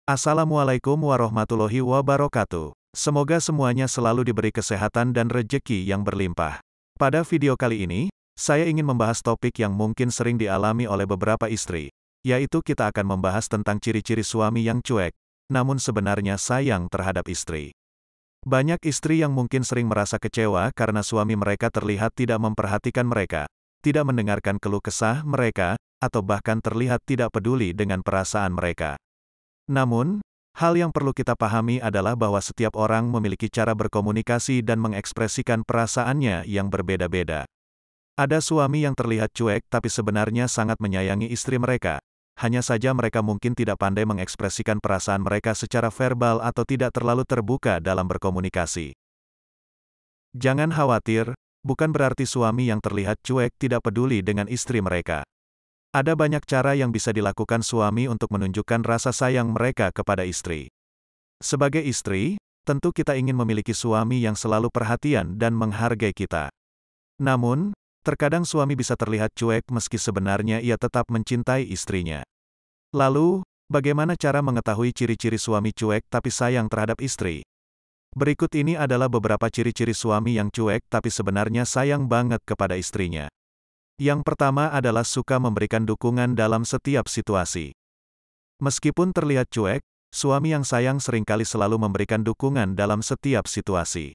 Assalamualaikum warahmatullahi wabarakatuh. Semoga semuanya selalu diberi kesehatan dan rejeki yang berlimpah. Pada video kali ini, saya ingin membahas topik yang mungkin sering dialami oleh beberapa istri, yaitu kita akan membahas tentang ciri-ciri suami yang cuek, namun sebenarnya sayang terhadap istri. Banyak istri yang mungkin sering merasa kecewa karena suami mereka terlihat tidak memperhatikan mereka, tidak mendengarkan keluh kesah mereka, atau bahkan terlihat tidak peduli dengan perasaan mereka. Namun, hal yang perlu kita pahami adalah bahwa setiap orang memiliki cara berkomunikasi dan mengekspresikan perasaannya yang berbeda-beda. Ada suami yang terlihat cuek tapi sebenarnya sangat menyayangi istri mereka. Hanya saja mereka mungkin tidak pandai mengekspresikan perasaan mereka secara verbal atau tidak terlalu terbuka dalam berkomunikasi. Jangan khawatir, bukan berarti suami yang terlihat cuek tidak peduli dengan istri mereka. Ada banyak cara yang bisa dilakukan suami untuk menunjukkan rasa sayang mereka kepada istri. Sebagai istri, tentu kita ingin memiliki suami yang selalu perhatian dan menghargai kita. Namun, terkadang suami bisa terlihat cuek meski sebenarnya ia tetap mencintai istrinya. Lalu, bagaimana cara mengetahui ciri-ciri suami cuek tapi sayang terhadap istri? Berikut ini adalah beberapa ciri-ciri suami yang cuek tapi sebenarnya sayang banget kepada istrinya. Yang pertama adalah suka memberikan dukungan dalam setiap situasi. Meskipun terlihat cuek, suami yang sayang seringkali selalu memberikan dukungan dalam setiap situasi.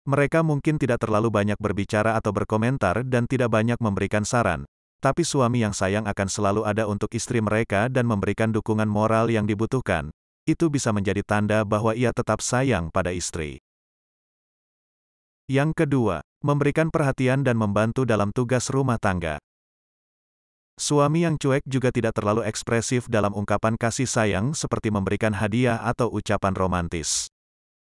Mereka mungkin tidak terlalu banyak berbicara atau berkomentar dan tidak banyak memberikan saran, tapi suami yang sayang akan selalu ada untuk istri mereka dan memberikan dukungan moral yang dibutuhkan. Itu bisa menjadi tanda bahwa ia tetap sayang pada istri. Yang kedua, memberikan perhatian dan membantu dalam tugas rumah tangga. Suami yang cuek juga tidak terlalu ekspresif dalam ungkapan kasih sayang seperti memberikan hadiah atau ucapan romantis.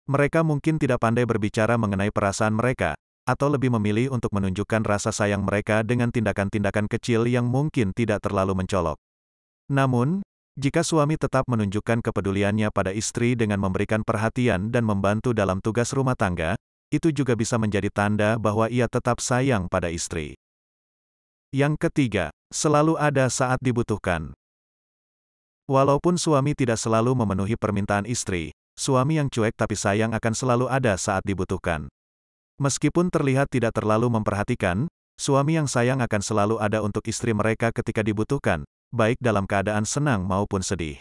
Mereka mungkin tidak pandai berbicara mengenai perasaan mereka, atau lebih memilih untuk menunjukkan rasa sayang mereka dengan tindakan-tindakan kecil yang mungkin tidak terlalu mencolok. Namun, jika suami tetap menunjukkan kepeduliannya pada istri dengan memberikan perhatian dan membantu dalam tugas rumah tangga, itu juga bisa menjadi tanda bahwa ia tetap sayang pada istri. Yang ketiga, selalu ada saat dibutuhkan. Walaupun suami tidak selalu memenuhi permintaan istri, suami yang cuek tapi sayang akan selalu ada saat dibutuhkan. Meskipun terlihat tidak terlalu memperhatikan, suami yang sayang akan selalu ada untuk istri mereka ketika dibutuhkan, baik dalam keadaan senang maupun sedih.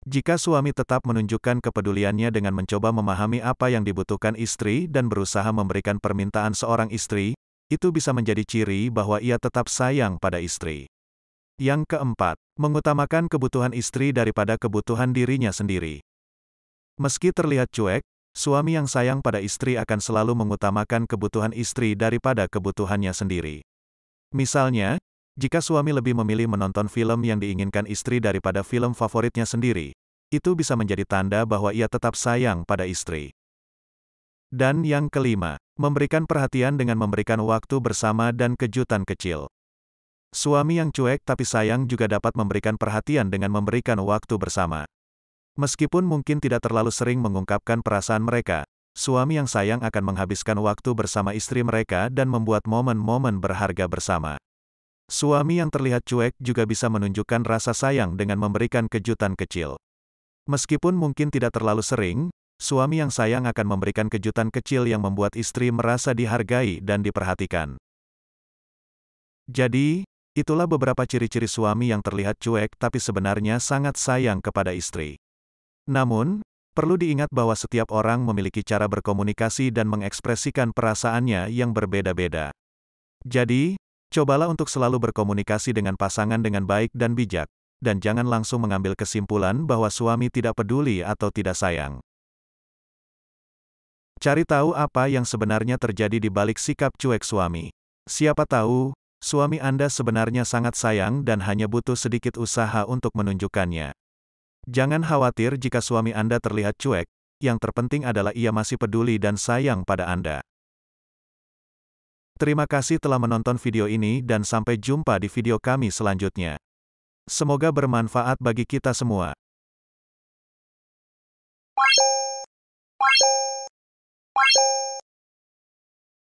Jika suami tetap menunjukkan kepeduliannya dengan mencoba memahami apa yang dibutuhkan istri dan berusaha memberikan permintaan seorang istri, itu bisa menjadi ciri bahwa ia tetap sayang pada istri. Yang keempat, mengutamakan kebutuhan istri daripada kebutuhan dirinya sendiri. Meski terlihat cuek, suami yang sayang pada istri akan selalu mengutamakan kebutuhan istri daripada kebutuhannya sendiri. Misalnya, jika suami lebih memilih menonton film yang diinginkan istri daripada film favoritnya sendiri, itu bisa menjadi tanda bahwa ia tetap sayang pada istri. Dan yang kelima, memberikan perhatian dengan memberikan waktu bersama dan kejutan kecil. Suami yang cuek tapi sayang juga dapat memberikan perhatian dengan memberikan waktu bersama. Meskipun mungkin tidak terlalu sering mengungkapkan perasaan mereka, suami yang sayang akan menghabiskan waktu bersama istri mereka dan membuat momen-momen berharga bersama. Suami yang terlihat cuek juga bisa menunjukkan rasa sayang dengan memberikan kejutan kecil. Meskipun mungkin tidak terlalu sering, suami yang sayang akan memberikan kejutan kecil yang membuat istri merasa dihargai dan diperhatikan. Jadi, itulah beberapa ciri-ciri suami yang terlihat cuek tapi sebenarnya sangat sayang kepada istri. Namun, perlu diingat bahwa setiap orang memiliki cara berkomunikasi dan mengekspresikan perasaannya yang berbeda-beda. Jadi, cobalah untuk selalu berkomunikasi dengan pasangan dengan baik dan bijak, dan jangan langsung mengambil kesimpulan bahwa suami tidak peduli atau tidak sayang. Cari tahu apa yang sebenarnya terjadi di balik sikap cuek suami. Siapa tahu, suami Anda sebenarnya sangat sayang dan hanya butuh sedikit usaha untuk menunjukkannya. Jangan khawatir jika suami Anda terlihat cuek, yang terpenting adalah ia masih peduli dan sayang pada Anda. Terima kasih telah menonton video ini dan sampai jumpa di video kami selanjutnya. Semoga bermanfaat bagi kita semua.